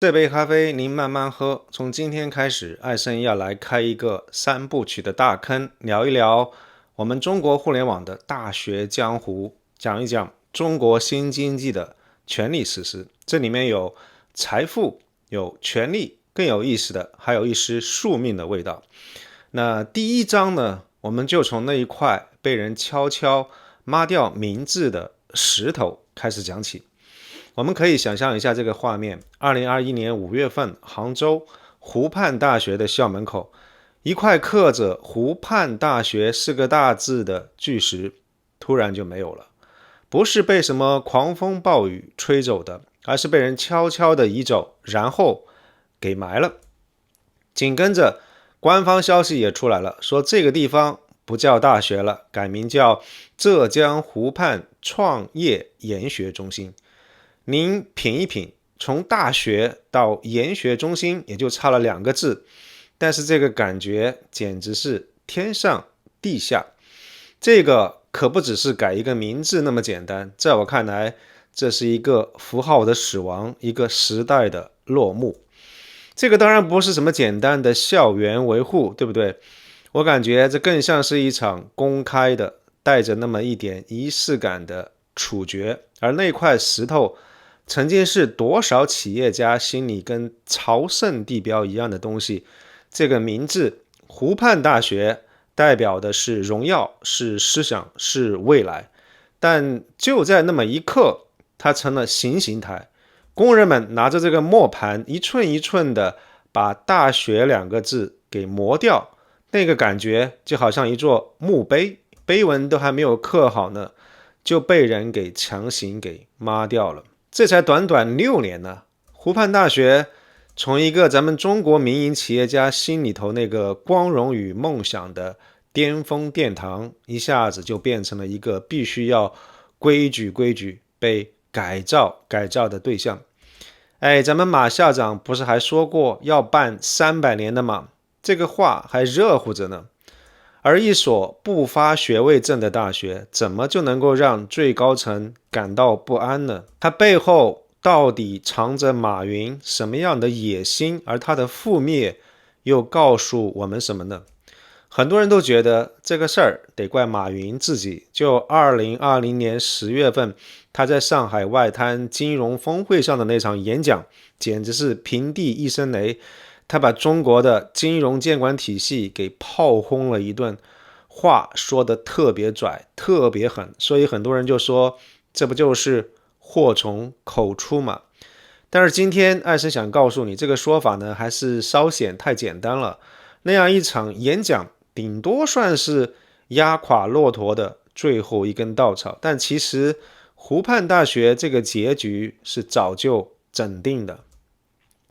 这杯咖啡您慢慢喝。从今天开始，艾森要来开一个三部曲的大坑，聊一聊我们中国互联网的大学江湖，讲一讲中国新经济的权力实施。这里面有财富，有权力，更有意思的还有一丝宿命的味道。那第一章呢，我们就从那一块被人悄悄抹掉名字的石头开始讲起。我们可以想象一下这个画面：2021年5月份，杭州湖畔大学的校门口，一块刻着“湖畔大学”4个大字的巨石突然就没有了。不是被什么狂风暴雨吹走的，而是被人悄悄地移走，然后给埋了。紧跟着，官方消息也出来了，说这个地方不叫大学了，改名叫浙江湖畔创业研学中心。您品一品，从大学到研学中心也就差了2个字，但是这个感觉简直是天上地下。这个可不只是改一个名字那么简单，在我看来，这是一个符号的死亡，一个时代的落幕。这个当然不是什么简单的校园维护，对不对？我感觉这更像是一场公开的带着那么一点仪式感的处决，而那块石头曾经是多少企业家心里跟朝圣地标一样的东西。这个名字湖畔大学代表的是荣耀，是思想，是未来。但就在那么一刻，它成了行刑台，工人们拿着这个磨盘一寸一寸的把大学2个字给磨掉，那个感觉就好像一座墓碑，碑文都还没有刻好呢，就被人给强行给抹掉了。这才短短6年呢，湖畔大学从一个咱们中国民营企业家心里头那个光荣与梦想的巅峰殿堂，一下子就变成了一个必须要规矩被改造的对象。咱们马校长不是还说过要办300年的吗？这个话还热乎着呢。而一所不发学位证的大学，怎么就能够让最高层感到不安呢？它背后到底藏着马云什么样的野心？而他的覆灭又告诉我们什么呢？很多人都觉得这个事儿得怪马云自己。就2020年10月份，他在上海外滩金融峰会上的那场演讲，简直是平地一声雷。他把中国的金融监管体系给炮轰了一顿，话说的特别拽，特别狠，所以很多人就说，这不就是祸从口出嘛？但是今天艾森想告诉你，这个说法呢，还是稍显太简单了。那样一场演讲，顶多算是压垮骆驼的最后一根稻草，但其实湖畔大学这个结局是早就整定的。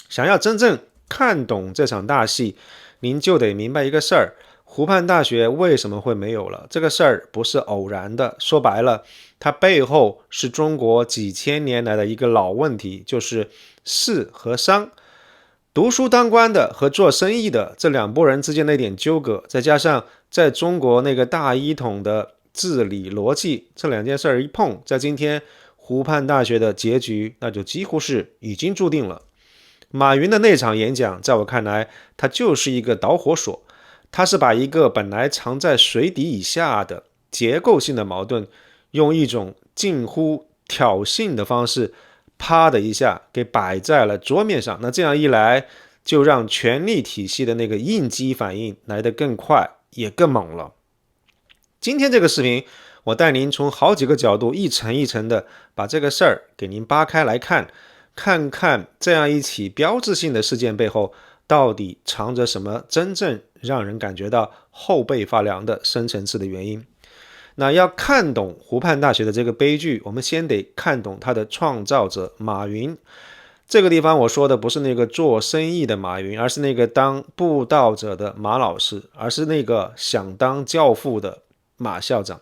想要真正看懂这场大戏，您就得明白一个事儿：湖畔大学为什么会没有了？这个事儿不是偶然的，说白了，它背后是中国几千年来的一个老问题，就是士和商。读书当官的和做生意的这2拨人之间的一点纠葛，再加上在中国那个大一统的治理逻辑，这2件事一碰，在今天湖畔大学的结局，那就几乎是已经注定了。马云的那场演讲，在我看来，它就是一个导火索。他是把一个本来藏在水底以下的结构性的矛盾，用一种近乎挑衅的方式，啪的一下给摆在了桌面上。那这样一来，就让权力体系的那个应激反应来得更快，也更猛了。今天这个视频，我带您从好几个角度，一层一层的把这个事儿给您扒开来看。看看这样一起标志性的事件背后，到底藏着什么真正让人感觉到后背发凉的深层次的原因。那要看懂湖畔大学的这个悲剧，我们先得看懂它的创造者马云。这个地方我说的不是那个做生意的马云，而是那个当布道者的马老师，而是那个想当教父的马校长。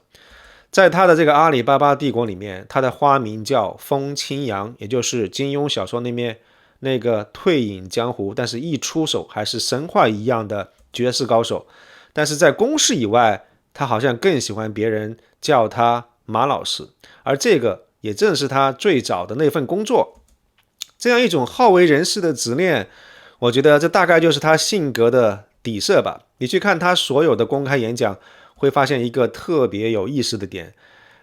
在他的这个阿里巴巴帝国里面，他的花名叫风清扬，也就是金庸小说里面那个退隐江湖，但是一出手还是神话一样的绝世高手。但是在公事以外，他好像更喜欢别人叫他马老师，而这个也正是他最早的那份工作。这样一种好为人师的执念，我觉得这大概就是他性格的底色吧。你去看他所有的公开演讲，会发现一个特别有意思的点，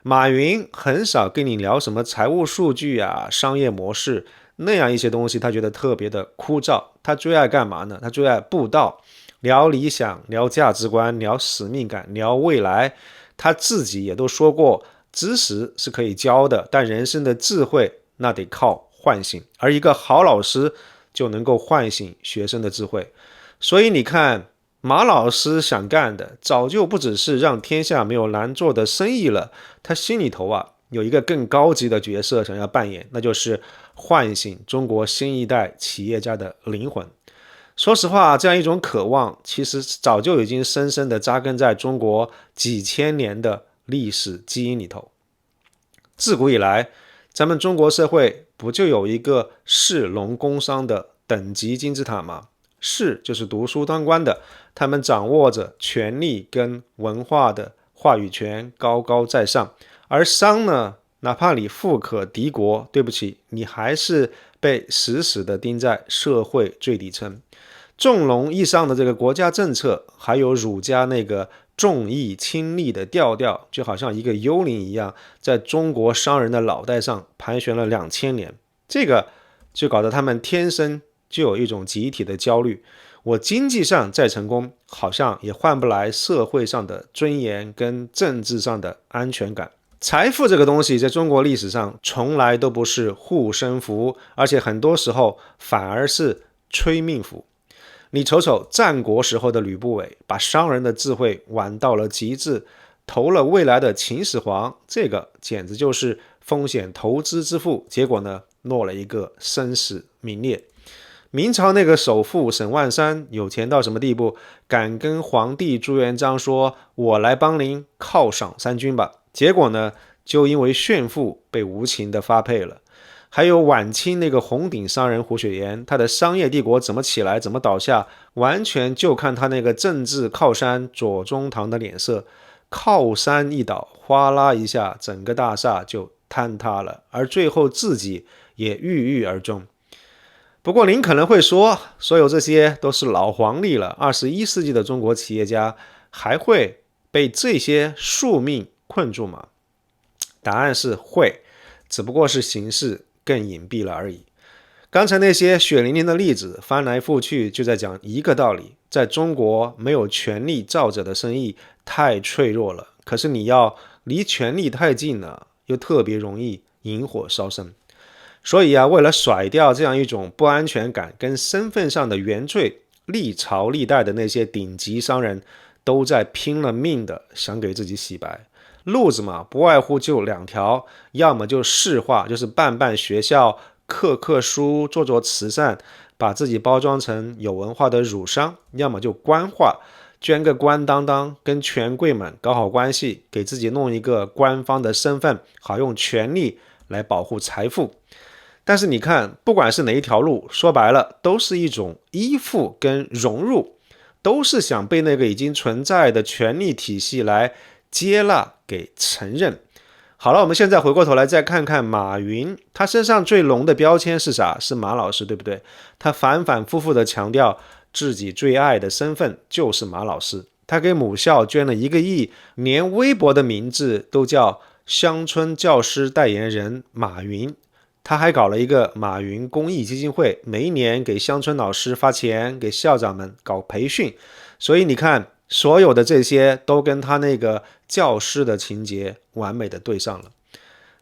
马云很少跟你聊什么财务数据啊、商业模式那样一些东西，他觉得特别的枯燥。他最爱干嘛呢？他最爱布道，聊理想、聊价值观、聊使命感、聊未来。他自己也都说过，知识是可以教的，但人生的智慧那得靠唤醒，而一个好老师就能够唤醒学生的智慧。所以你看，马老师想干的早就不只是让天下没有难做的生意了，他心里头有一个更高级的角色想要扮演，那就是唤醒中国新一代企业家的灵魂。说实话，这样一种渴望其实早就已经深深地扎根在中国几千年的历史基因里头。自古以来，咱们中国社会不就有一个士农工商的等级金字塔吗？士就是读书当官的，他们掌握着权力跟文化的话语权，高高在上。而商呢，哪怕你富可敌国，对不起，你还是被死死地钉在社会最底层。重农抑商的这个国家政策，还有儒家那个重义轻利的调调，就好像一个幽灵一样，在中国商人的脑袋上盘旋了2000年。这个就搞得他们天生就有一种集体的焦虑。我经济上再成功，好像也换不来社会上的尊严跟政治上的安全感。财富这个东西在中国历史上从来都不是护身符，而且很多时候反而是催命符。你瞅瞅战国时候的吕不韦，把商人的智慧玩到了极致，投了未来的秦始皇，这个简直就是风险投资之父，结果呢，落了一个生死名裂。明朝那个首富沈万三有钱到什么地步，敢跟皇帝朱元璋说，我来帮您犒赏三军吧，结果呢，就因为炫富被无情的发配了。还有晚清那个红顶商人胡雪岩，他的商业帝国怎么起来怎么倒下，完全就看他那个政治靠山左宗棠的脸色，靠山一倒，哗啦一下整个大厦就坍塌了，而最后自己也郁郁而终。不过您可能会说，所有这些都是老黄历了，21世纪的中国企业家还会被这些宿命困住吗？答案是会，只不过是形式更隐蔽了而已。刚才那些血淋淋的例子翻来覆去就在讲一个道理，在中国没有权力罩着的生意太脆弱了，可是你要离权力太近了，又特别容易引火烧身。所以为了甩掉这样一种不安全感跟身份上的原罪，历朝历代的那些顶级商人都在拼了命的想给自己洗白。路子嘛，不外乎就2条，要么就市化，就是办学校，刻书，做慈善，把自己包装成有文化的儒商；要么就官化，捐个官当当，跟权贵们搞好关系，给自己弄一个官方的身份，好用权力来保护财富。但是你看，不管是哪一条路，说白了都是一种依附跟融入，都是想被那个已经存在的权力体系来接纳给承认。好了，我们现在回过头来再看看马云，他身上最浓的标签是啥？是马老师，对不对？他反反复复的强调自己最爱的身份就是马老师。他给母校捐了1个亿，连微博的名字都叫乡村教师代言人马云。他还搞了一个马云公益基金会，每一年给乡村老师发钱，给校长们搞培训。所以你看，所有的这些都跟他那个教师的情节完美的对上了。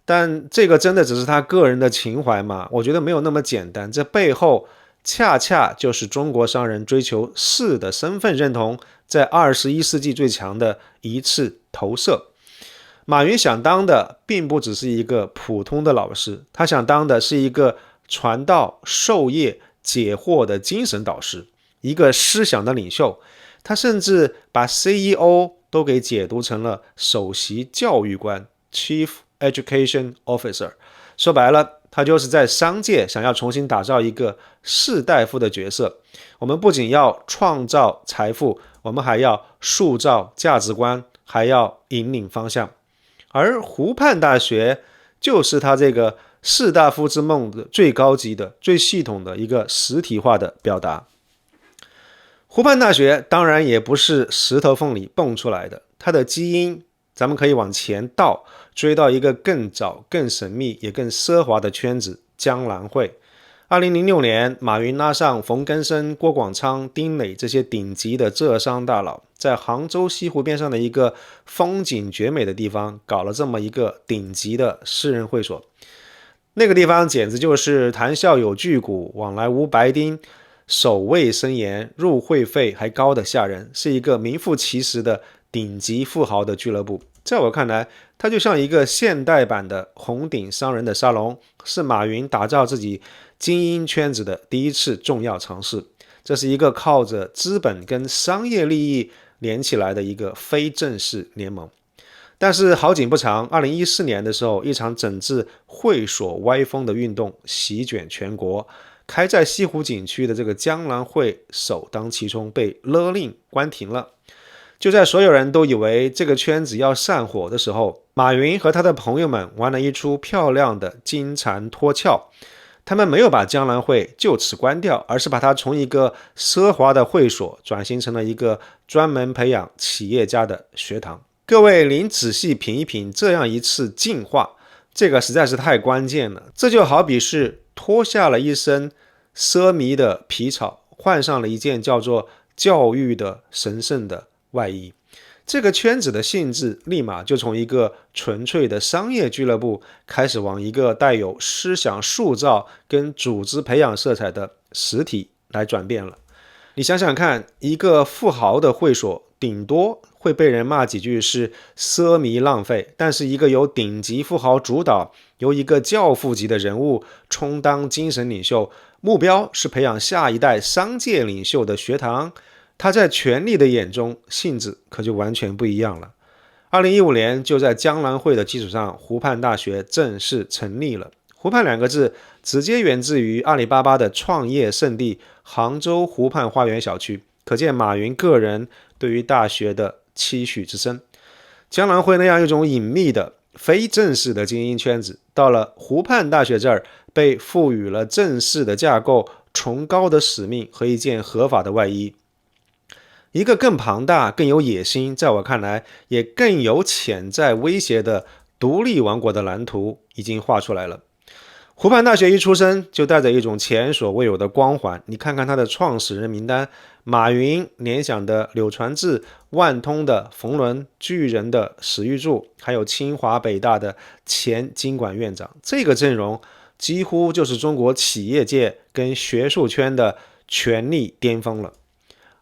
但这个真的只是他个人的情怀吗？我觉得没有那么简单，这背后恰恰就是中国商人追求士的身份认同在21世纪最强的一次投射。马云想当的并不只是一个普通的老师，他想当的是一个传道授业解惑的精神导师，一个思想的领袖。他甚至把 CEO 都给解读成了首席教育官 Chief Education Officer。 说白了，他就是在商界想要重新打造一个士大夫的角色。我们不仅要创造财富，我们还要塑造价值观，还要引领方向。而湖畔大学就是他这个士大夫之梦的最高级的、最系统的一个实体化的表达。湖畔大学当然也不是石头缝里蹦出来的，它的基因咱们可以往前倒，追到一个更早、更神秘也更奢华的圈子——江南会。2006年，马云拉上冯根生、郭广昌、丁磊这些顶级的浙商大佬，在杭州西湖边上的一个风景绝美的地方，搞了这么一个顶级的私人会所。那个地方简直就是谈笑有巨贾，往来无白丁，守卫森严，入会费还高的吓人，是一个名副其实的顶级富豪的俱乐部。在我看来，它就像一个现代版的红顶商人的沙龙，是马云打造自己精英圈子的第一次重要尝试。这是一个靠着资本跟商业利益连起来的一个非正式联盟。但是好景不长，2014年的时候，一场整治会所歪风的运动席卷全国，开在西湖景区的这个江南会首当其冲，被勒令关停了。就在所有人都以为这个圈子要散伙的时候，马云和他的朋友们玩了一出漂亮的金蝉脱壳。他们没有把江南会就此关掉，而是把它从一个奢华的会所转型成了一个专门培养企业家的学堂。各位，您仔细品一品这样一次进化，这个实在是太关键了。这就好比是脱下了一身奢靡的皮草，换上了一件叫做教育的神圣的外衣。这个圈子的性质立马就从一个纯粹的商业俱乐部开始往一个带有思想塑造跟组织培养色彩的实体来转变了。你想想看，一个富豪的会所顶多会被人骂几句是奢靡浪费，但是一个由顶级富豪主导，由一个教父级的人物充当精神领袖，目标是培养下一代商界领袖的学堂，他在权力的眼中性质可就完全不一样了。2015年，就在江南会的基础上，湖畔大学正式成立了。湖畔两个字直接源自于阿里巴巴的创业圣地杭州湖畔花园小区，可见马云个人对于大学的期许之深。江南会那样一种隐秘的非正式的精英圈子，到了湖畔大学这儿被赋予了正式的架构、崇高的使命和一件合法的外衣。一个更庞大、更有野心，在我看来也更有潜在威胁的独立王国的蓝图已经画出来了。湖畔大学一出生就带着一种前所未有的光环，你看看它的创始人名单，马云、联想的柳传志、万通的冯仑、巨人的史玉柱，还有清华北大的前经管院长，这个阵容几乎就是中国企业界跟学术圈的权力巅峰了。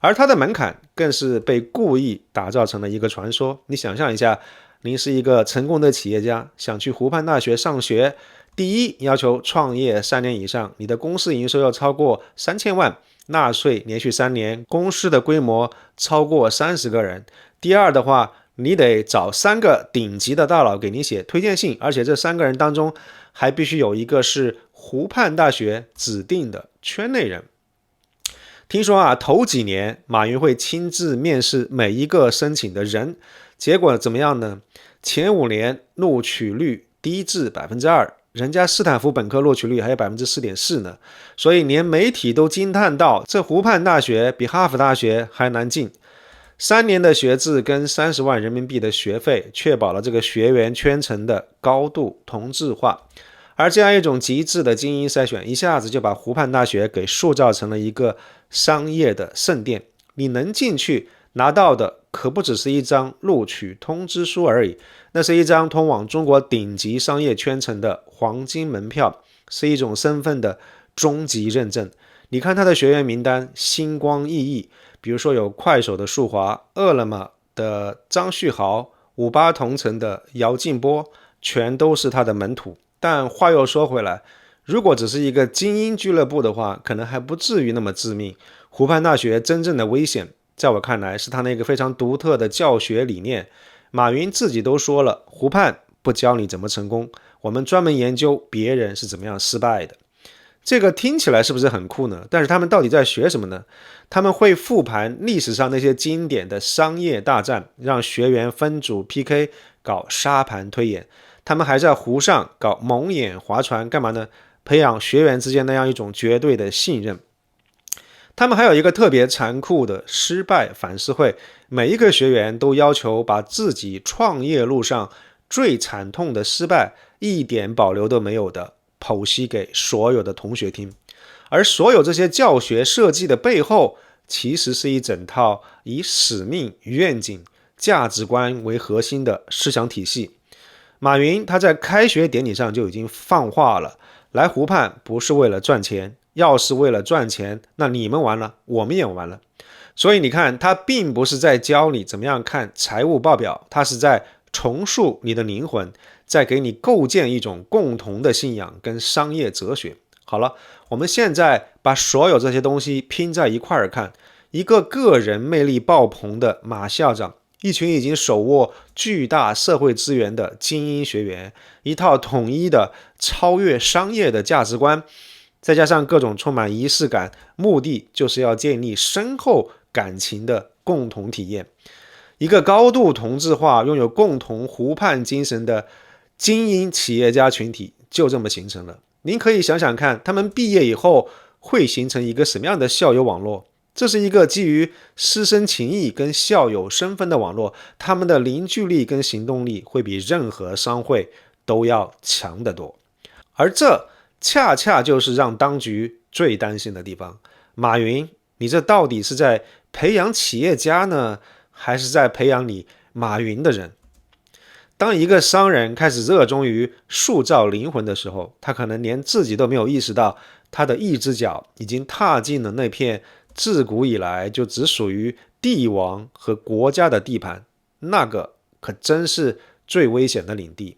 而它的门槛更是被故意打造成了一个传说。你想象一下，您是一个成功的企业家，想去湖畔大学上学，第一要求创业3年以上，你的公司营收要超过3000万，纳税连续3年，公司的规模超过30个人。第二的话，你得找3个顶级的大佬给你写推荐信，而且这3个人当中还必须有一个是湖畔大学指定的圈内人。听说头几年马云会亲自面试每一个申请的人，结果怎么样呢？前5年录取率低至 2%， 人家斯坦福本科录取率还有 4.4% 呢。所以连媒体都惊叹到，这湖畔大学比哈佛大学还难进。3年的学制跟30万人民币的学费，确保了这个学员圈层的高度同质化。而这样一种极致的精英筛选，一下子就把湖畔大学给塑造成了一个商业的圣殿。你能进去拿到的可不只是一张录取通知书而已，那是一张通往中国顶级商业圈层的黄金门票，是一种身份的终极认证。你看他的学员名单星光熠熠，比如说有快手的束华、饿了么的张旭豪、58同城的姚劲波，全都是他的门徒。但话又说回来，如果只是一个精英俱乐部的话，可能还不至于那么致命。湖畔大学真正的危险，在我看来是他那个非常独特的教学理念。马云自己都说了，湖畔不教你怎么成功，我们专门研究别人是怎么样失败的。这个听起来是不是很酷呢？但是他们到底在学什么呢？他们会复盘历史上那些经典的商业大战，让学员分组 PK 搞沙盘推演。他们还在湖上搞蒙眼划船，干嘛呢？培养学员之间那样一种绝对的信任。他们还有一个特别残酷的失败反思会，每一个学员都要求把自己创业路上最惨痛的失败一点保留都没有的剖析给所有的同学听。而所有这些教学设计的背后，其实是一整套以使命、愿景、价值观为核心的思想体系。马云他在开学典礼上就已经放话了，来湖畔不是为了赚钱，要是为了赚钱，那你们完了，我们也完了。所以你看，他并不是在教你怎么样看财务报表，他是在重塑你的灵魂，在给你构建一种共同的信仰跟商业哲学。好了，我们现在把所有这些东西拼在一块儿看，一个个人魅力爆棚的马校长，一群已经手握巨大社会资源的精英学员，一套统一的超越商业的价值观，再加上各种充满仪式感，目的就是要建立深厚感情的共同体验。一个高度同质化、拥有共同湖畔精神的精英企业家群体就这么形成了。您可以想想看，他们毕业以后会形成一个什么样的校友网络？这是一个基于师生情谊跟校友身份的网络，他们的凝聚力跟行动力会比任何商会都要强得多。而这恰恰就是让当局最担心的地方。马云，你这到底是在培养企业家呢，还是在培养你马云的人？当一个商人开始热衷于塑造灵魂的时候，他可能连自己都没有意识到，他的一只脚已经踏进了那片自古以来就只属于帝王和国家的地盘，那个可真是最危险的领地。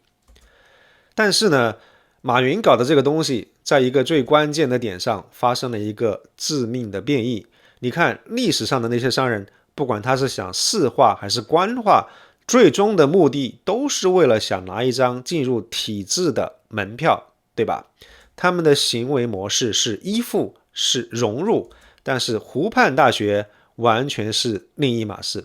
但是呢，马云搞的这个东西，在一个最关键的点上发生了一个致命的变异。你看历史上的那些商人，不管他是想世化还是官化，最终的目的都是为了想拿一张进入体制的门票，对吧？他们的行为模式是依附，是融入，但是湖畔大学完全是另一码事。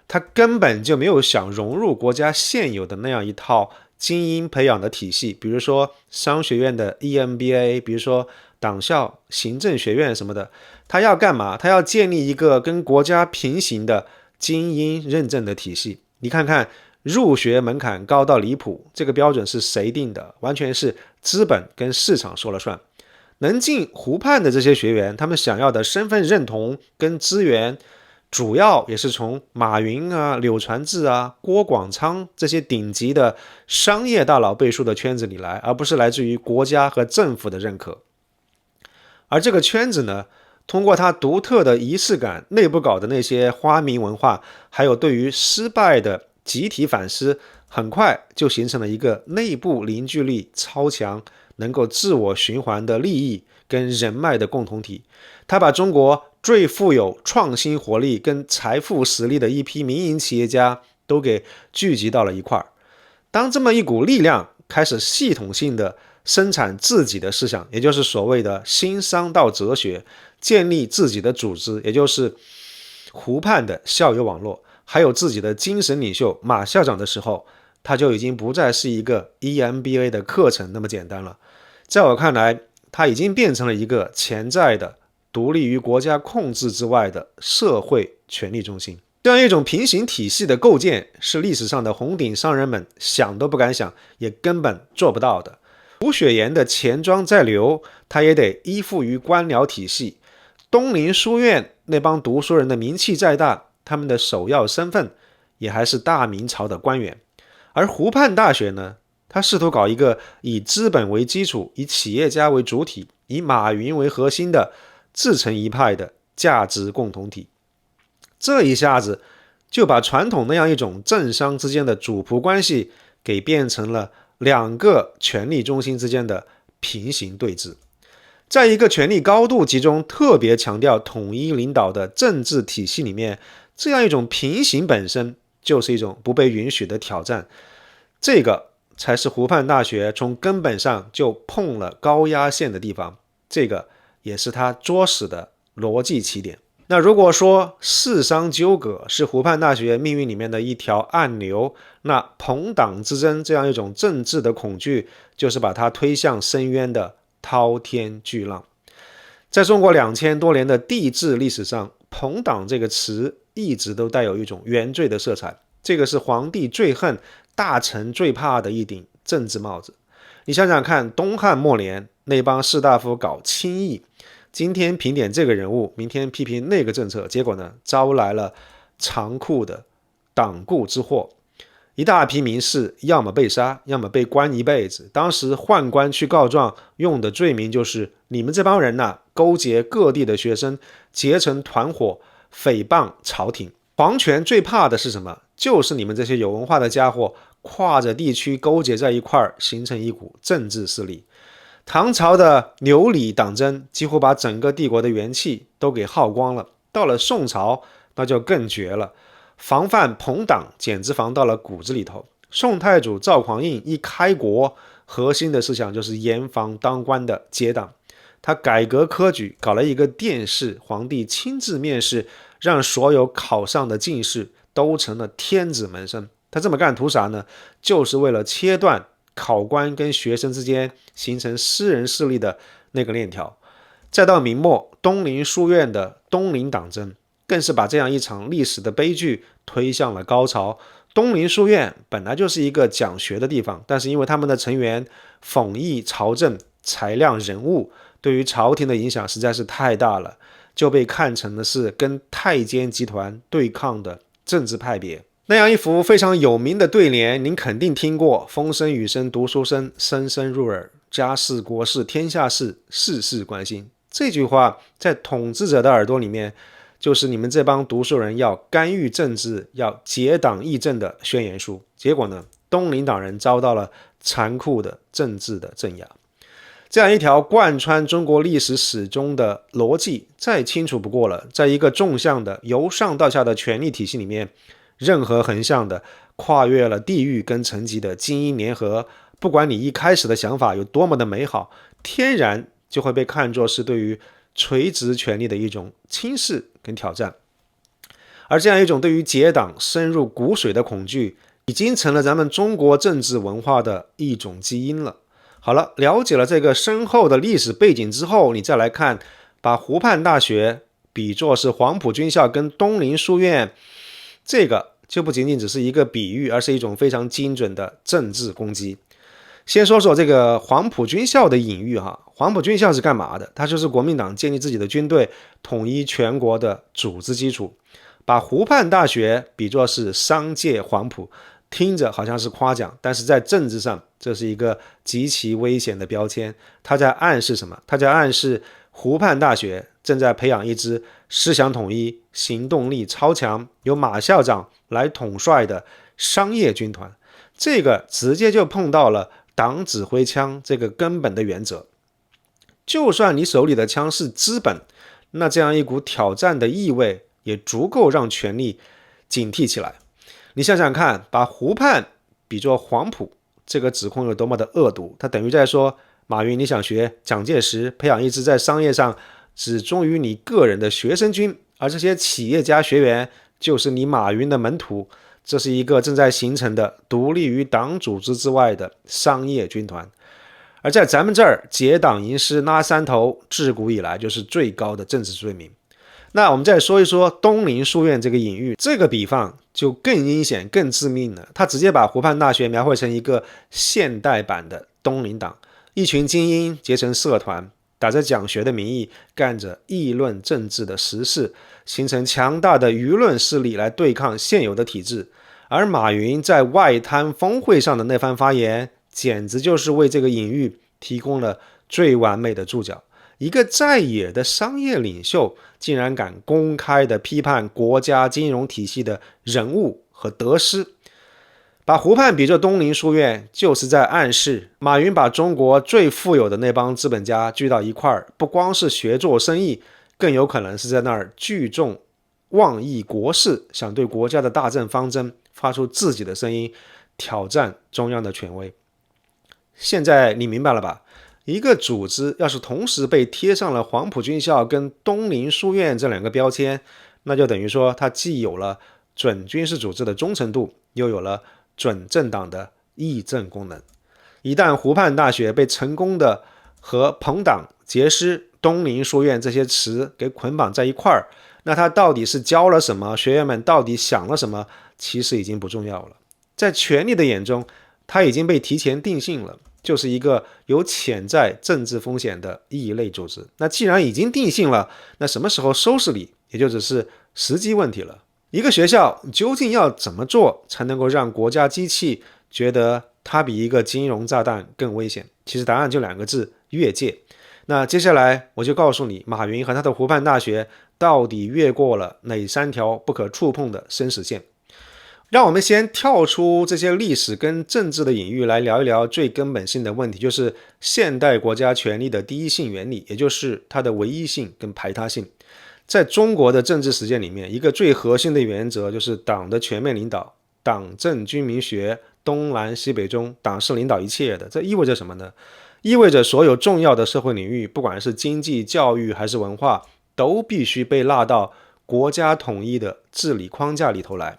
他根本就没有想融入国家现有的那样一套精英培养的体系，比如说商学院的 EMBA， 比如说党校、行政学院什么的。他要干嘛？他要建立一个跟国家平行的精英认证的体系。你看看入学门槛高到离谱，这个标准是谁定的？完全是资本跟市场说了算。能进湖畔的这些学员，他们想要的身份认同跟资源，主要也是从马云啊、柳传志啊、郭广昌这些顶级的商业大佬背书的圈子里来，而不是来自于国家和政府的认可。而这个圈子呢，通过它独特的仪式感、内部搞的那些花名文化，还有对于失败的集体反思，很快就形成了一个内部凝聚力超强、能够自我循环的利益跟人脉的共同体。他把中国最富有创新活力跟财富实力的一批民营企业家都给聚集到了一块儿。当这么一股力量开始系统性的生产自己的思想，也就是所谓的新商道哲学，建立自己的组织，也就是湖畔的校友网络，还有自己的精神领袖马校长的时候，他就已经不再是一个 EMBA 的课程那么简单了。在我看来，它已经变成了一个潜在的独立于国家控制之外的社会权力中心。这样一种平行体系的构建，是历史上的红顶商人们想都不敢想，也根本做不到的。胡雪岩的钱庄在流，他也得依附于官僚体系。东林书院那帮读书人的名气再大，他们的首要身份也还是大明朝的官员。而湖畔大学呢，他试图搞一个以资本为基础、以企业家为主体、以马云为核心的自成一派的价值共同体。这一下子就把传统那样一种政商之间的主仆关系给变成了两个权力中心之间的平行对峙。在一个权力高度集中、特别强调统一领导的政治体系里面，这样一种平行本身就是一种不被允许的挑战。这个才是湖畔大学从根本上就碰了高压线的地方，这个也是他作死的逻辑起点。那如果说世商纠葛是湖畔大学命运里面的一条暗流，那朋党之争这样一种政治的恐惧，就是把它推向深渊的滔天巨浪。在中国2000多年的帝制历史上，朋党这个词一直都带有一种原罪的色彩，这个是皇帝最恨、大臣最怕的一顶政治帽子。你想想看，东汉末年那帮士大夫搞轻易，今天评点这个人物，明天批评那个政策，结果呢，招来了残酷的党锢之祸。一大批名士要么被杀，要么被关一辈子。当时宦官去告状，用的罪名就是你们这帮人呐，勾结各地的学生，结成团伙，诽谤朝廷。皇权最怕的是什么？就是你们这些有文化的家伙跨着地区勾结在一块儿，形成一股政治势力。唐朝的牛李党争几乎把整个帝国的元气都给耗光了。到了宋朝，那就更绝了，防范朋党简直防到了骨子里头。宋太祖赵匡胤一开国，核心的思想就是严防当官的结党。他改革科举，搞了一个殿试，皇帝亲自面试，让所有考上的进士都成了天子门生。他这么干图啥呢？就是为了切断考官跟学生之间形成私人势力的那个链条。再到明末，东林书院的东林党争更是把这样一场历史的悲剧推向了高潮。东林书院本来就是一个讲学的地方，但是因为他们的成员讽议朝政、裁量人物，对于朝廷的影响实在是太大了，就被看成的是跟太监集团对抗的政治派别。那样一幅非常有名的对联，您肯定听过：风声雨声读书声，声声入耳，家事国事天下事，事事关心。这句话在统治者的耳朵里面，就是你们这帮读书人要干预政治、要结党议政的宣言书。结果呢，东林党人遭到了残酷的政治的镇压。这样一条贯穿中国历史始终的逻辑再清楚不过了。在一个纵向的由上到下的权力体系里面，任何横向的跨越了地域跟层级的精英联合，不管你一开始的想法有多么的美好，天然就会被看作是对于垂直权力的一种轻视跟挑战。而这样一种对于结党深入骨髓的恐惧，已经成了咱们中国政治文化的一种基因了。好了，了解了这个深厚的历史背景之后，你再来看，把湖畔大学比作是黄埔军校跟东林书院，这个就不仅仅只是一个比喻，而是一种非常精准的政治攻击。先说说这个黄埔军校的隐喻哈，黄埔军校是干嘛的？它就是国民党建立自己的军队、统一全国的组织基础。把湖畔大学比作是商界黄埔，听着好像是夸奖，但是在政治上，这是一个极其危险的标签。它在暗示什么？它在暗示湖畔大学正在培养一支思想统一、行动力超强、由马校长来统帅的商业军团。这个直接就碰到了党指挥枪这个根本的原则。就算你手里的枪是资本，那这样一股挑战的意味也足够让权力警惕起来。你想想看，把湖畔比作黄埔，这个指控有多么的恶毒。他等于在说，马云，你想学蒋介石，培养一支在商业上只忠于你个人的学生军，而这些企业家学员就是你马云的门徒。这是一个正在形成的独立于党组织之外的商业军团。而在咱们这儿，结党营私拉山头，自古以来就是最高的政治罪名。那我们再说一说东林书院这个隐喻，这个比方就更阴险、更致命了。他直接把湖畔大学描绘成一个现代版的东林党，一群精英结成社团，打着讲学的名义，干着议论政治的实事，形成强大的舆论势力来对抗现有的体制。而马云在外滩峰会上的那番发言，简直就是为这个隐喻提供了最完美的注脚。一个在野的商业领袖竟然敢公开的批判国家金融体系的人物和得失。把湖畔比作东林书院，就是在暗示马云把中国最富有的那帮资本家聚到一块儿，不光是学做生意，更有可能是在那儿聚众妄议国事，想对国家的大政方针发出自己的声音，挑战中央的权威。现在你明白了吧？一个组织要是同时被贴上了黄埔军校跟东林书院这两个标签，那就等于说它既有了准军事组织的忠诚度，又有了准政党的议政功能。一旦湖畔大学被成功的和朋党、结师、东林书院这些词给捆绑在一块儿，那它到底是教了什么，学员们到底想了什么，其实已经不重要了。在权力的眼中，它已经被提前定性了，就是一个有潜在政治风险的异类组织。那既然已经定性了，那什么时候收拾你，也就只是时机问题了。一个学校究竟要怎么做才能够让国家机器觉得它比一个金融炸弹更危险？其实答案就两个字：越界。那接下来我就告诉你，马云和他的湖畔大学到底越过了哪3条不可触碰的生死线。让我们先跳出这些历史跟政治的隐喻，来聊一聊最根本性的问题，就是现代国家权力的第一性原理，也就是它的唯一性跟排他性。在中国的政治实践里面，一个最核心的原则就是党的全面领导，党政军民学，东南西北中，党是领导一切的。这意味着什么呢？意味着所有重要的社会领域，不管是经济、教育还是文化，都必须被纳到国家统一的治理框架里头来。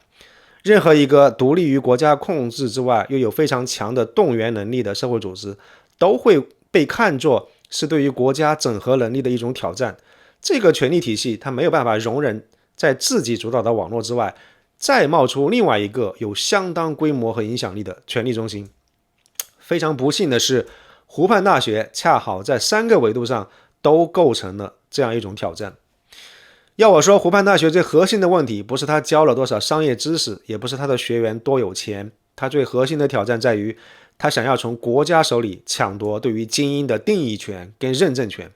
任何一个独立于国家控制之外，又有非常强的动员能力的社会组织，都会被看作是对于国家整合能力的一种挑战。这个权力体系它没有办法容忍在自己主导的网络之外再冒出另外一个有相当规模和影响力的权力中心。非常不幸的是，湖畔大学恰好在3个维度上都构成了这样一种挑战。要我说，湖畔大学最核心的问题不是他教了多少商业知识，也不是他的学员多有钱，他最核心的挑战在于他想要从国家手里抢夺对于精英的定义权跟认证权。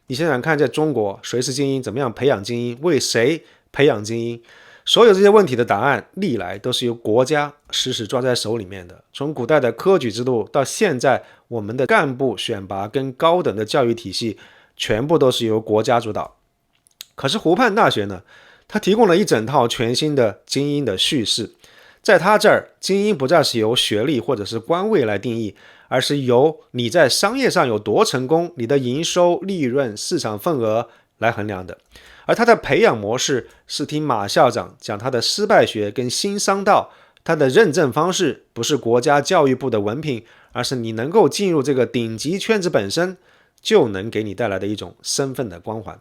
你想想看，在中国谁是精英，怎么样培养精英，为谁培养精英，所有这些问题的答案历来都是由国家实时抓在手里面的。从古代的科举制度到现在我们的干部选拔跟高等的教育体系，全部都是由国家主导。可是湖畔大学呢，它提供了一整套全新的精英的叙事。在它这儿，精英不再是由学历或者是官位来定义，而是由你在商业上有多成功，你的营收、利润、市场份额来衡量的。而他的培养模式是听马校长讲他的失败学跟新商道，他的认证方式不是国家教育部的文凭，而是你能够进入这个顶级圈子本身就能给你带来的一种身份的光环。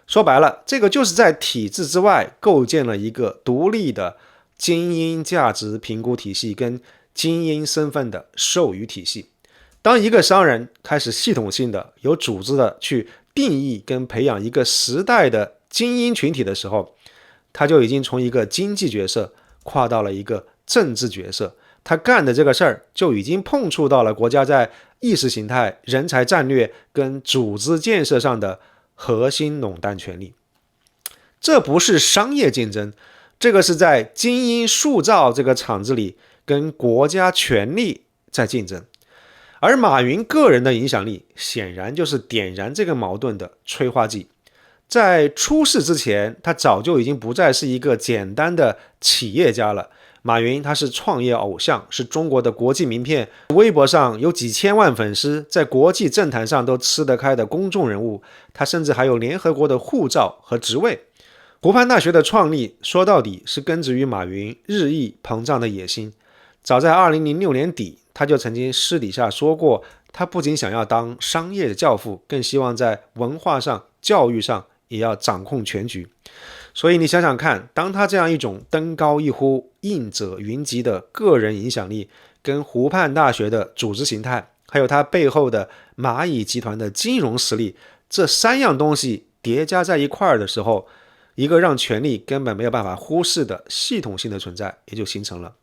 说白了，这个就是在体制之外构建了一个独立的精英价值评估体系跟精英身份的授予体系。当一个商人开始系统性的、有组织的去定义跟培养一个时代的精英群体的时候，他就已经从一个经济角色跨到了一个政治角色。他干的这个事儿就已经碰触到了国家在意识形态、人才战略跟组织建设上的核心垄断权力。这不是商业竞争，这个是在精英塑造这个场子里跟国家权力在竞争。而马云个人的影响力显然就是点燃这个矛盾的催化剂。在出事之前，他早就已经不再是一个简单的企业家了。马云他是创业偶像，是中国的国际名片，微博上有几千万粉丝，在国际政坛上都吃得开的公众人物，他甚至还有联合国的护照和职位。湖畔大学的创立说到底是根植于马云日益膨胀的野心。早在2006年底，他就曾经私底下说过，他不仅想要当商业的教父，更希望在文化上、教育上也要掌控全局。所以你想想看，当他这样一种登高一呼、应者云集的个人影响力，跟湖畔大学的组织形态，还有他背后的蚂蚁集团的金融实力，这3样东西叠加在一块儿的时候，一个让权力根本没有办法忽视的系统性的存在也就形成了。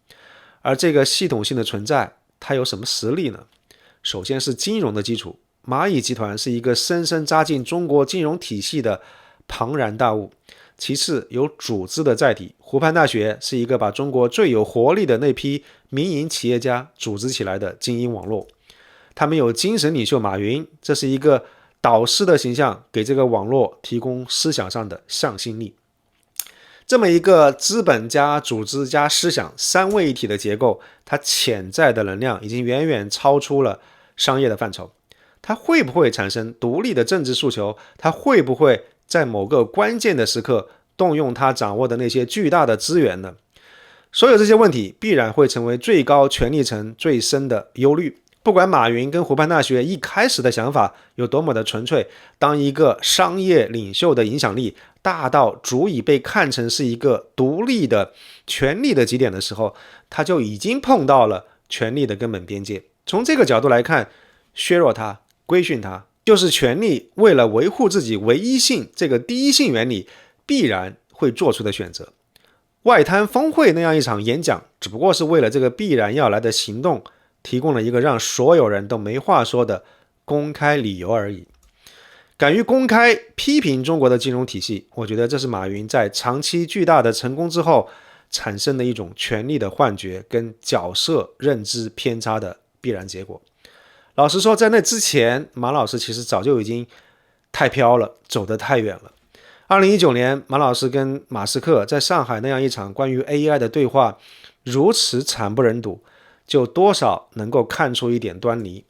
而这个系统性的存在，它有什么实力呢？首先是金融的基础，蚂蚁集团是一个深深扎进中国金融体系的庞然大物。其次有组织的载体，湖畔大学是一个把中国最有活力的那批民营企业家组织起来的精英网络。他们有精神领袖马云，这是一个导师的形象，给这个网络提供思想上的向心力。这么一个资本加组织加思想3位一体的结构，它潜在的能量已经远远超出了商业的范畴。它会不会产生独立的政治诉求？它会不会在某个关键的时刻动用它掌握的那些巨大的资源呢？所有这些问题必然会成为最高权力层最深的忧虑。不管马云跟湖畔大学一开始的想法有多么的纯粹，当一个商业领袖的影响力大到足以被看成是一个独立的权力的极点的时候，他就已经碰到了权力的根本边界。从这个角度来看，削弱它、规训它，就是权力为了维护自己唯一性这个第一性原理必然会做出的选择。外滩峰会那样一场演讲，只不过是为了这个必然要来的行动提供了一个让所有人都没话说的公开理由而已。敢于公开批评中国的金融体系，我觉得这是马云在长期巨大的成功之后产生的一种权力的幻觉跟角色认知偏差的必然结果。老实说，在那之前，马老师其实早就已经太飘了，走得太远了。2019年，马老师跟马斯克在上海那样一场关于 AI 的对话，如此惨不忍睹，就多少能够看出一点端倪。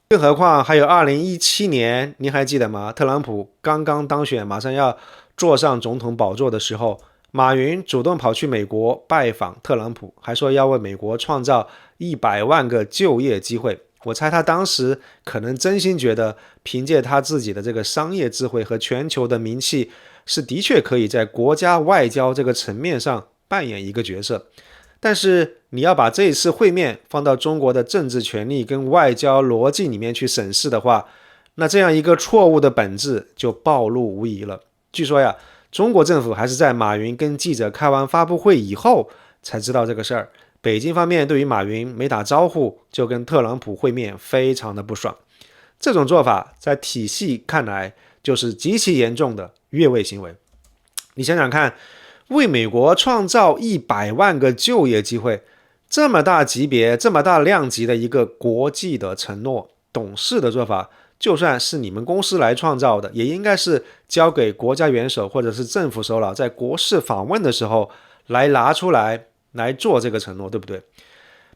更何况还有2017年，您还记得吗？特朗普刚刚当选，马上要坐上总统宝座的时候，马云主动跑去美国拜访特朗普，还说要为美国创造100万个就业机会。我猜他当时可能真心觉得，凭借他自己的这个商业智慧和全球的名气，是的确可以在国家外交这个层面上扮演一个角色。但是你要把这一次会面放到中国的政治权力跟外交逻辑里面去审视的话，那这样一个错误的本质就暴露无遗了。据说呀，中国政府还是在马云跟记者开完发布会以后才知道这个事儿。北京方面对于马云没打招呼就跟特朗普会面非常的不爽，这种做法在体系看来就是极其严重的越位行为。你想想看，为美国创造100万个就业机会，这么大级别这么大量级的一个国际的承诺，董事的做法就算是你们公司来创造的，也应该是交给国家元首或者是政府首脑在国事访问的时候来拿出来来做这个承诺，对不对？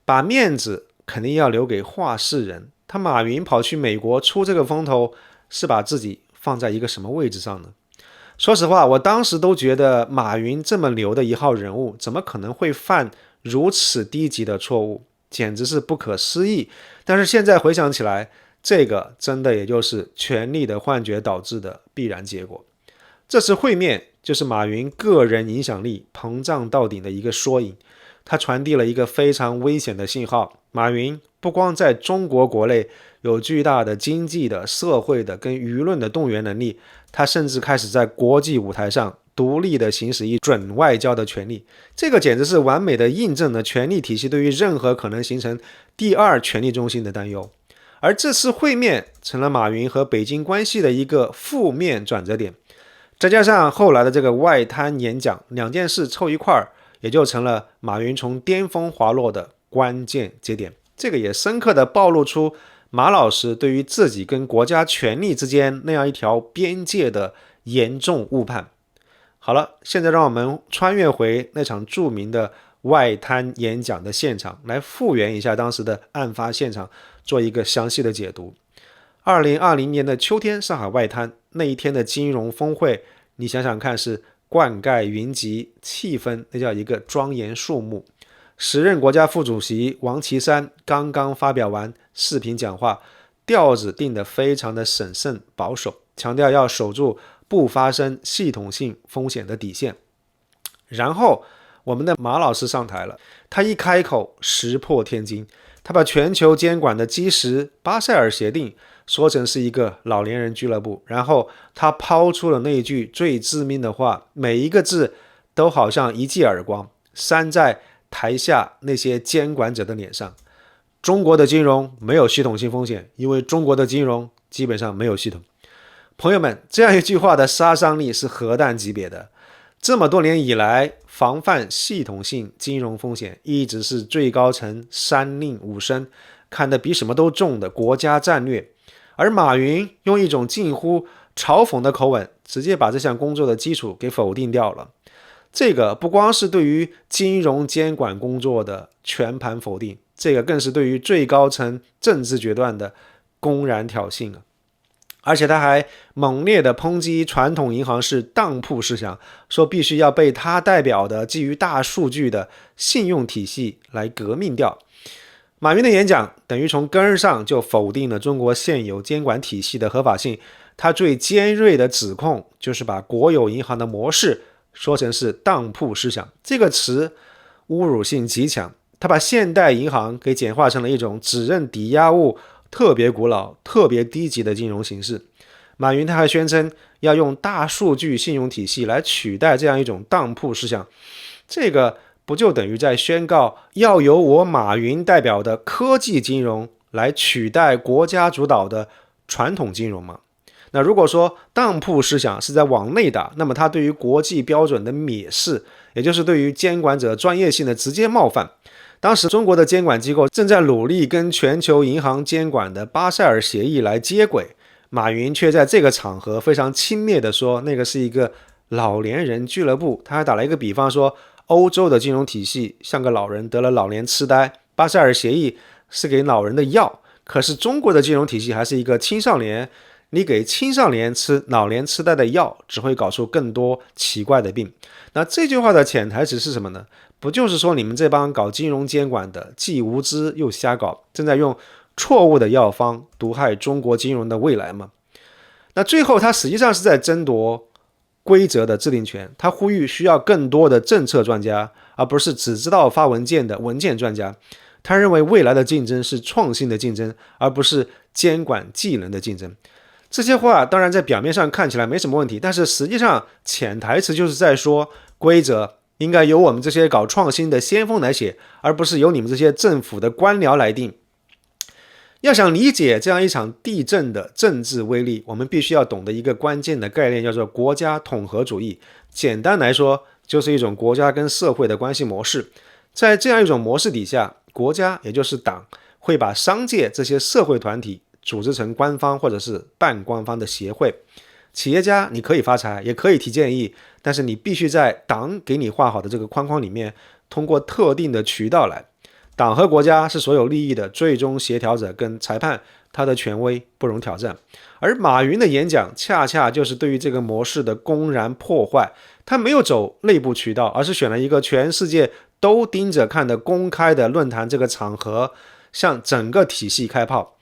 把面子肯定要留给话事人。他马云跑去美国出这个风头，是把自己放在一个什么位置上呢？说实话，我当时都觉得马云这么牛的一号人物，怎么可能会犯如此低级的错误，简直是不可思议。但是现在回想起来，这个真的也就是权力的幻觉导致的必然结果。这次会面就是马云个人影响力膨胀到顶的一个缩影，它传递了一个非常危险的信号。马云不光在中国国内有巨大的经济的、社会的跟舆论的动员能力，他甚至开始在国际舞台上独立的行使一准外交的权利。这个简直是完美的印证了权力体系对于任何可能形成第二权力中心的担忧。而这次会面成了马云和北京关系的一个负面转折点。再加上后来的这个外滩演讲，两件事凑一块儿，也就成了马云从巅峰滑落的关键节点。这个也深刻地暴露出马老师对于自己跟国家权力之间那样一条边界的严重误判。好了，现在让我们穿越回那场著名的外滩演讲的现场，来复原一下当时的案发现场，做一个详细的解读。2020年的秋天，上海外滩那一天的金融峰会，你想想看，是冠盖云集，气氛那叫一个庄严肃穆。时任国家副主席王岐山刚刚发表完视频讲话，调子定得非常的审慎保守，强调要守住不发生系统性风险的底线。然后我们的马老师上台了，他一开口石破天惊，他把全球监管的基石巴塞尔协定说成是一个老年人俱乐部，然后他抛出了那一句最致命的话，每一个字都好像一记耳光，扇在台下那些监管者的脸上。中国的金融没有系统性风险，因为中国的金融基本上没有系统。朋友们，这样一句话的杀伤力是核弹级别的。这么多年以来，防范系统性金融风险一直是最高层三令五申看得比什么都重的国家战略。而马云用一种近乎嘲讽的口吻，直接把这项工作的基础给否定掉了。这个不光是对于金融监管工作的全盘否定，这个更是对于最高层政治决断的公然挑衅啊！而且他还猛烈地抨击传统银行是当铺思想，说必须要被他代表的基于大数据的信用体系来革命掉。马云的演讲等于从根儿上就否定了中国现有监管体系的合法性。他最尖锐的指控就是把国有银行的模式说成是当铺思想，这个词侮辱性极强。他把现代银行给简化成了一种只认抵押物、特别古老、特别低级的金融形式。马云他还宣称要用大数据信用体系来取代这样一种当铺思想，这个不就等于在宣告要由我马云代表的科技金融来取代国家主导的传统金融吗？那如果说当铺思想是在往内打，那么它对于国际标准的蔑视，也就是对于监管者专业性的直接冒犯。当时中国的监管机构正在努力跟全球银行监管的巴塞尔协议来接轨，马云却在这个场合非常轻蔑地说那个是一个老年人俱乐部。他还打了一个比方说，欧洲的金融体系像个老人得了老年痴呆，巴塞尔协议是给老人的药，可是中国的金融体系还是一个青少年，你给青少年吃老年痴呆的药，只会搞出更多奇怪的病。那这句话的潜台词是什么呢？不就是说你们这帮搞金融监管的既无知又瞎搞，正在用错误的药方毒害中国金融的未来吗？那最后他实际上是在争夺规则的制定权，他呼吁需要更多的政策专家，而不是只知道发文件的文件专家。他认为未来的竞争是创新的竞争，而不是监管技能的竞争。这些话当然在表面上看起来没什么问题，但是实际上潜台词就是在说，规则应该由我们这些搞创新的先锋来写，而不是由你们这些政府的官僚来定。要想理解这样一场地震的政治威力，我们必须要懂得一个关键的概念，叫做国家统合主义。简单来说，就是一种国家跟社会的关系模式。在这样一种模式底下，国家也就是党会把商界这些社会团体组织成官方或者是半官方的协会。企业家你可以发财，也可以提建议，但是你必须在党给你画好的这个框框里面，通过特定的渠道来。党和国家是所有利益的最终协调者跟裁判，他的权威不容挑战。而马云的演讲恰恰就是对于这个模式的公然破坏。他没有走内部渠道，而是选了一个全世界都盯着看的公开的论坛这个场合，向整个体系开炮。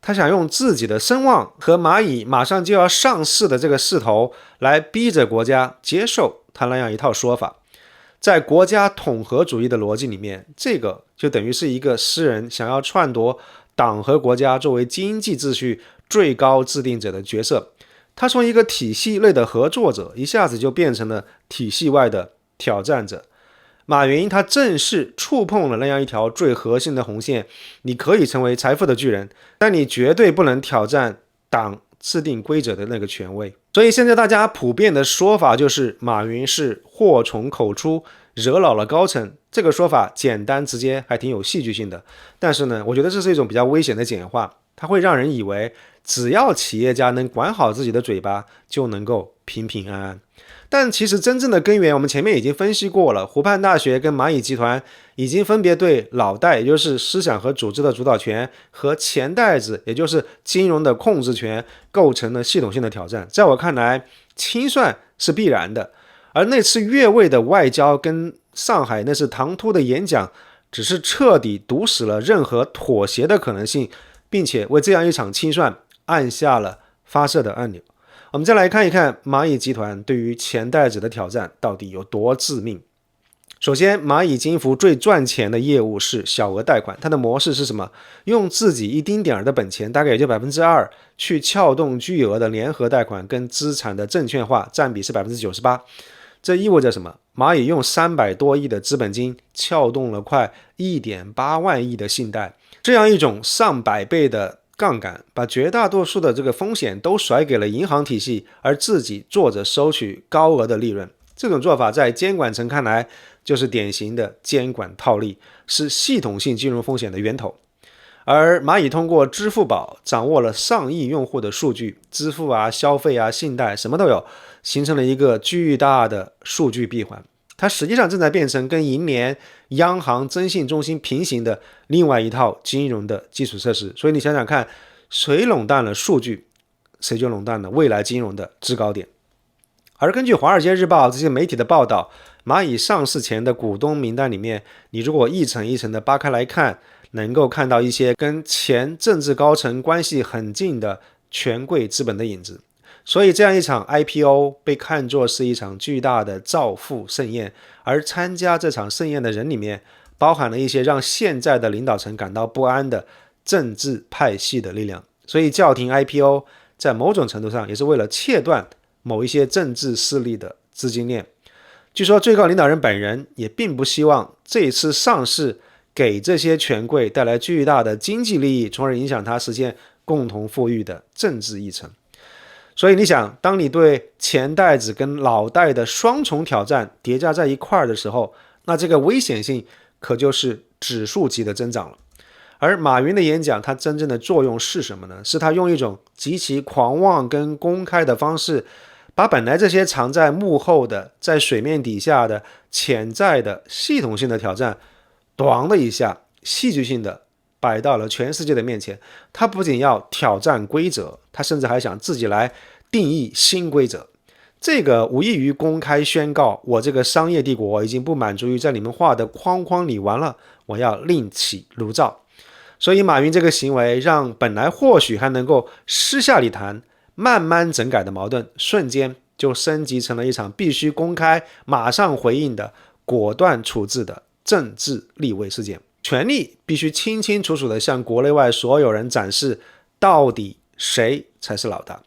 他想用自己的声望和蚂蚁马上就要上市的这个势头来逼着国家接受他那样一套说法。在国家统合主义的逻辑里面，这个就等于是一个诗人想要篡夺党和国家作为经济秩序最高制定者的角色。他从一个体系内的合作者一下子就变成了体系外的挑战者。马云他正是触碰了那样一条最核心的红线，你可以成为财富的巨人，但你绝对不能挑战党制定规则的那个权威。所以现在大家普遍的说法就是马云是祸从口出，惹恼了高层。这个说法简单直接，还挺有戏剧性的。但是呢，我觉得这是一种比较危险的简化，它会让人以为只要企业家能管好自己的嘴巴，就能够平平安安。但其实真正的根源我们前面已经分析过了，湖畔大学跟蚂蚁集团已经分别对老戴，也就是思想和组织的主导权，和钱袋子，也就是金融的控制权，构成了系统性的挑战。在我看来，清算是必然的，而那次越位的外交跟上海那次唐突的演讲，只是彻底堵死了任何妥协的可能性，并且为这样一场清算按下了发射的按钮。我们再来看一看蚂蚁集团对于钱袋子的挑战到底有多致命。首先，蚂蚁金服最赚钱的业务是小额贷款，它的模式是什么？用自己一丁点儿的本钱，大概也就 2%， 去撬动巨额的联合贷款跟资产的证券化，占比是 98%。 这意味着什么？蚂蚁用300多亿的资本金撬动了快 1.8万亿的信贷，这样一种上百倍的杠杆，把绝大多数的这个风险都甩给了银行体系，而自己坐着收取高额的利润。这种做法在监管层看来就是典型的监管套利，是系统性金融风险的源头。而蚂蚁通过支付宝掌握了上亿用户的数据，支付啊、消费啊、信贷什么都有，形成了一个巨大的数据闭环。它实际上正在变成跟银联、央行征信中心平行的另外一套金融的基础设施。所以你想想看，谁垄断了数据，谁就垄断了未来金融的制高点。而根据《华尔街日报》这些媒体的报道，蚂蚁上市前的股东名单里面，你如果一层一层的扒开来看，能够看到一些跟前政治高层关系很近的权贵资本的影子。所以这样一场 IPO 被看作是一场巨大的造富盛宴，而参加这场盛宴的人里面，包含了一些让现在的领导层感到不安的政治派系的力量。所以叫停 IPO 在某种程度上也是为了切断某一些政治势力的资金链。据说最高领导人本人也并不希望这一次上市给这些权贵带来巨大的经济利益，从而影响他实现共同富裕的政治议程。所以你想，当你对钱袋子跟脑袋的双重挑战叠加在一块的时候，那这个危险性可就是指数级的增长了。而马云的演讲，它真正的作用是什么呢？是他用一种极其狂妄跟公开的方式，把本来这些藏在幕后的、在水面底下的潜在的系统性的挑战，咣的一下，戏剧性的摆到了全世界的面前。他不仅要挑战规则，他甚至还想自己来定义新规则。这个无异于公开宣告，我这个商业帝国已经不满足于在你们画的框框里玩了，我要另起炉灶。所以马云这个行为让本来或许还能够私下里谈慢慢整改的矛盾，瞬间就升级成了一场必须公开马上回应的果断处置的政治立位事件。权力必须清清楚楚地向国内外所有人展示到底谁才是老大。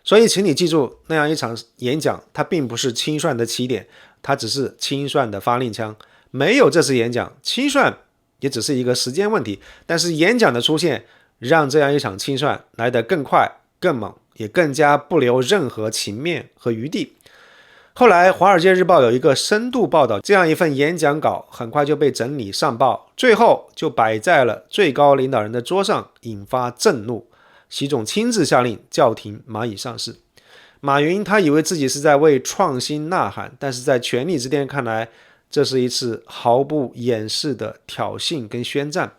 所以请你记住，那样一场演讲它并不是清算的起点，它只是清算的发令枪。没有这次演讲，清算也只是一个时间问题，但是演讲的出现让这样一场清算来得更快更猛，也更加不留任何情面和余地。后来《华尔街日报》有一个深度报道，这样一份演讲稿很快就被整理上报，最后就摆在了最高领导人的桌上，引发震怒。习总亲自下令叫停蚂蚁上市。马云他以为自己是在为创新呐喊，但是在权力之巅看来，这是一次毫不掩饰的挑衅跟宣战。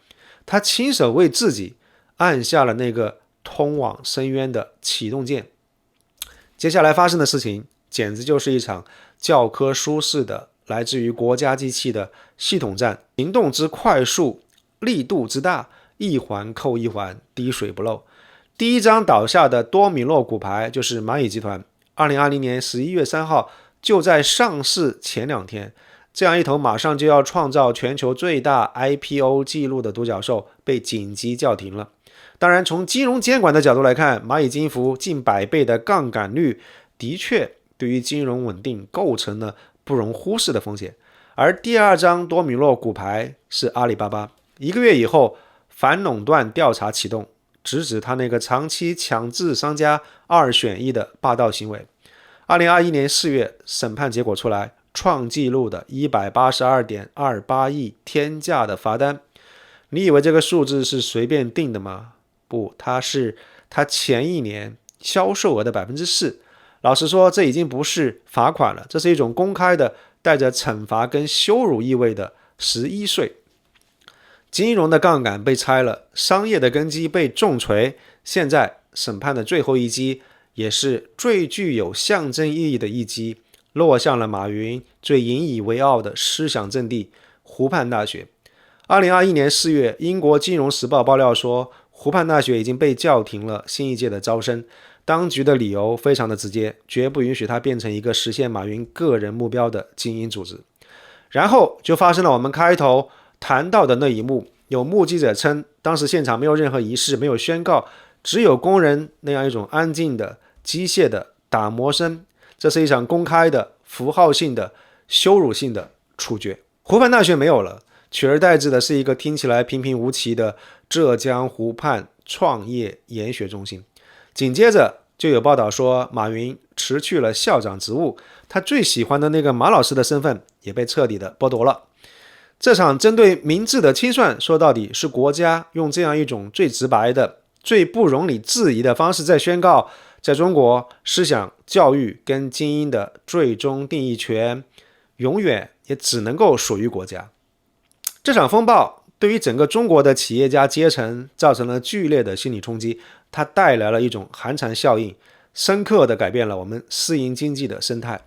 他亲手为自己按下了那个通往深渊的启动键。接下来发生的事情简直就是一场教科书式的来自于国家机器的系统战，行动之快速，力度之大，一环扣一环，滴水不漏。第一张倒下的多米诺骨牌就是蚂蚁集团。2020年11月3号，就在上市前2天，这样一头马上就要创造全球最大 IPO 记录的独角兽被紧急叫停了。当然，从金融监管的角度来看，蚂蚁金服近100倍的杠杆率的确对于金融稳定构成了不容忽视的风险。而第二张多米诺骨牌是阿里巴巴。1个月以后，反垄断调查启动，直指他那个长期强制商家2选1的霸道行为。2021年4月，审判结果出来，创纪录的 182.28 亿天价的罚单。你以为这个数字是随便定的吗？不，它是他前一年销售额的 4%。 老实说，这已经不是罚款了，这是一种公开的带着惩罚跟羞辱意味的11税。金融的杠杆被拆了，商业的根基被重锤，现在审判的最后一击，也是最具有象征意义的一击，落向了马云最引以为傲的思想阵地湖畔大学。2021年4月，英国金融时报爆料说，湖畔大学已经被叫停了新一届的招生，当局的理由非常的直接，绝不允许它变成一个实现马云个人目标的精英组织。然后就发生了我们开头谈到的那一幕，有目击者称，当时现场没有任何仪式，没有宣告，只有工人那样一种安静的机械的打磨声。这是一场公开的符号性的羞辱性的处决。湖畔大学没有了，取而代之的是一个听起来平平无奇的浙江湖畔创业研学中心。紧接着就有报道说，马云辞去了校长职务，他最喜欢的那个马老师的身份也被彻底的剥夺了。这场针对明智的清算，说到底是国家用这样一种最直白的、最不容你质疑的方式在宣告，在中国思想教育跟精英的最终定义权永远也只能够属于国家。这场风暴对于整个中国的企业家阶层造成了剧烈的心理冲击，它带来了一种寒蝉效应，深刻地改变了我们私营经济的生态。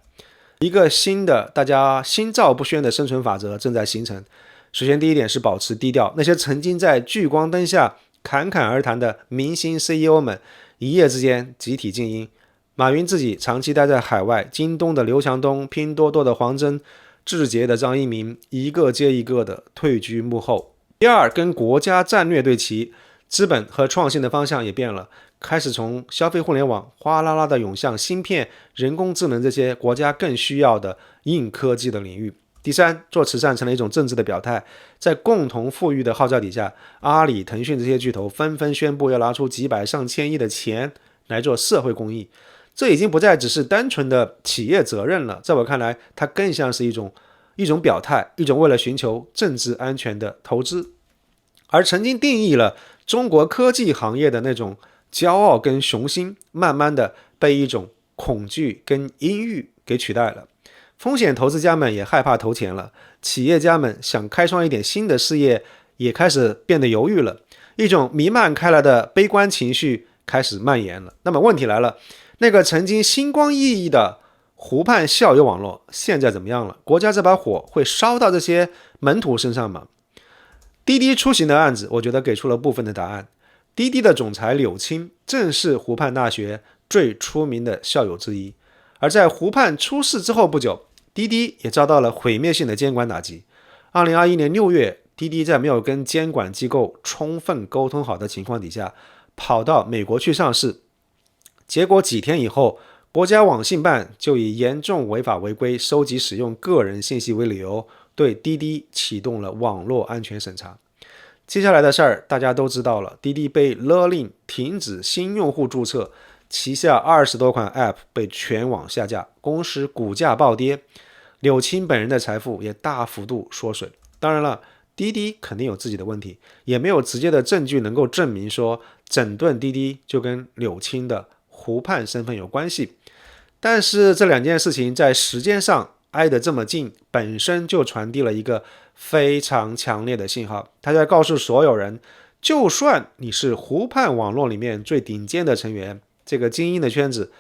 一个新的大家心照不宣的生存法则正在形成。首先第一点是保持低调，那些曾经在聚光灯下侃侃而谈的明星 CEO 们一夜之间集体静音。马云自己长期待在海外，京东的刘强东、拼多多的黄峥、字节的张一鸣，一个接一个的退居幕后。第二，跟国家战略对齐，资本和创新的方向也变了，开始从消费互联网哗啦啦的涌向芯片、人工智能这些国家更需要的硬科技的领域。第三，做慈善成了一种政治的表态，在共同富裕的号召底下，阿里、腾讯这些巨头纷纷宣布要拿出几百上千亿的钱来做社会公益。这已经不再只是单纯的企业责任了，在我看来，它更像是一种表态，一种为了寻求政治安全的投资。而曾经定义了中国科技行业的那种骄傲跟雄心，慢慢的被一种恐惧跟阴郁给取代了。风险投资家们也害怕投钱了，企业家们想开创一点新的事业也开始变得犹豫了，一种弥漫开来的悲观情绪开始蔓延了。那么问题来了，那个曾经星光熠熠的湖畔校友网络现在怎么样了？国家这把火会烧到这些门徒身上吗？滴滴出行的案子，我觉得给出了部分的答案。滴滴的总裁柳青正是湖畔大学最出名的校友之一，而在湖畔出事之后不久，滴滴也遭到了毁灭性的监管打击。2021年6月，滴滴在没有跟监管机构充分沟通好的情况底下，跑到美国去上市。结果几天以后，国家网信办就以严重违法违规、收集使用个人信息为理由，对滴滴启动了网络安全审查。接下来的事儿大家都知道了，滴滴被勒令停止新用户注册，旗下20多款 App 被全网下架，公司股价暴跌，柳青本人的财富也大幅度缩水。当然了，滴滴肯定有自己的问题，也没有直接的证据能够证明说整顿滴滴就跟柳青的湖畔身份有关系。但是这两件事情在时间上挨得这么近，本身就传递了一个非常强烈的信号，他在告诉所有人，就算你是湖畔网络里面最顶尖的成员，这个精英的圈子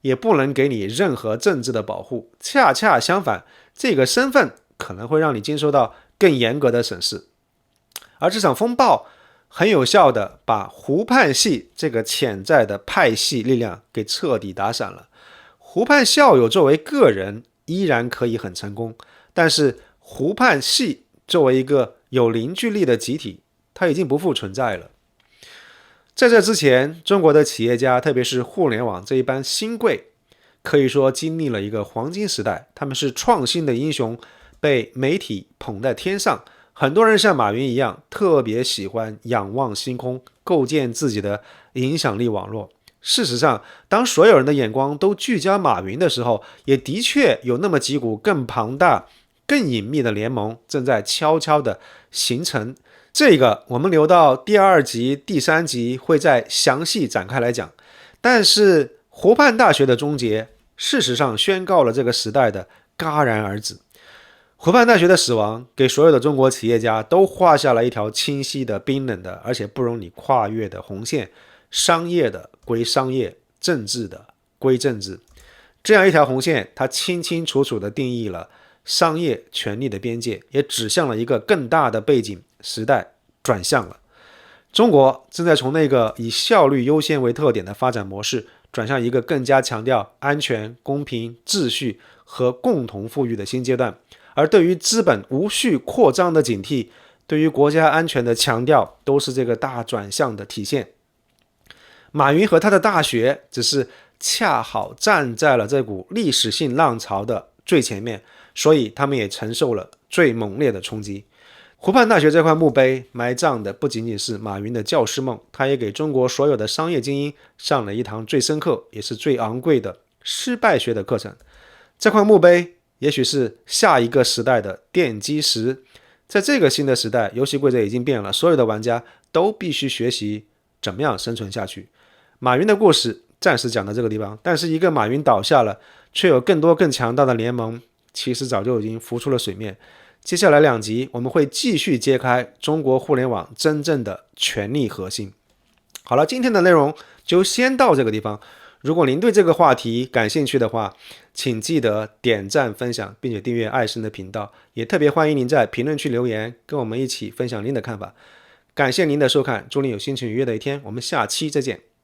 也不能给你任何政治的保护，恰恰相反，这个身份可能会让你经受到更严格的审视。而这场风暴很有效的把湖畔系这个潜在的派系力量给彻底打散了。湖畔校友作为个人依然可以很成功，但是湖畔系作为一个有凝聚力的集体，它已经不复存在了。在这之前，中国的企业家，特别是互联网这一班新贵，可以说经历了一个黄金时代，他们是创新的英雄，被媒体捧在天上。很多人像马云一样，特别喜欢仰望星空，构建自己的影响力网络。事实上，当所有人的眼光都聚焦马云的时候，也的确有那么几股更庞大、更隐秘的联盟正在悄悄地形成。这个我们留到第2集、第3集会再详细展开来讲。但是湖畔大学的终结，事实上宣告了这个时代的戛然而止。湖畔大学的死亡，给所有的中国企业家都画下了一条清晰的、冰冷的，而且不容你跨越的红线。商业的归商业，政治的归政治，这样一条红线，它清清楚楚地定义了商业权力的边界，也指向了一个更大的背景，时代转向了。中国正在从那个以效率优先为特点的发展模式，转向一个更加强调安全、公平、秩序和共同富裕的新阶段。而对于资本无序扩张的警惕，对于国家安全的强调，都是这个大转向的体现。马云和他的大学只是恰好站在了这股历史性浪潮的最前面，所以他们也承受了最猛烈的冲击。湖畔大学这块墓碑埋葬的不仅仅是马云的教师梦，他也给中国所有的商业精英上了一堂最深刻也是最昂贵的失败学的课程。这块墓碑也许是下一个时代的奠基石。在这个新的时代，游戏规则已经变了，所有的玩家都必须学习怎么样生存下去。马云的故事暂时讲到这个地方，但是一个马云倒下了，却有更多更强大的联盟，其实早就已经浮出了水面。接下来2集我们会继续揭开中国互联网真正的权力核心。好了，今天的内容就先到这个地方。如果您对这个话题感兴趣的话，请记得点赞、分享，并且订阅艾森的频道。也特别欢迎您在评论区留言，跟我们一起分享您的看法。感谢您的收看，祝您有心情愉悦的一天。我们下期再见。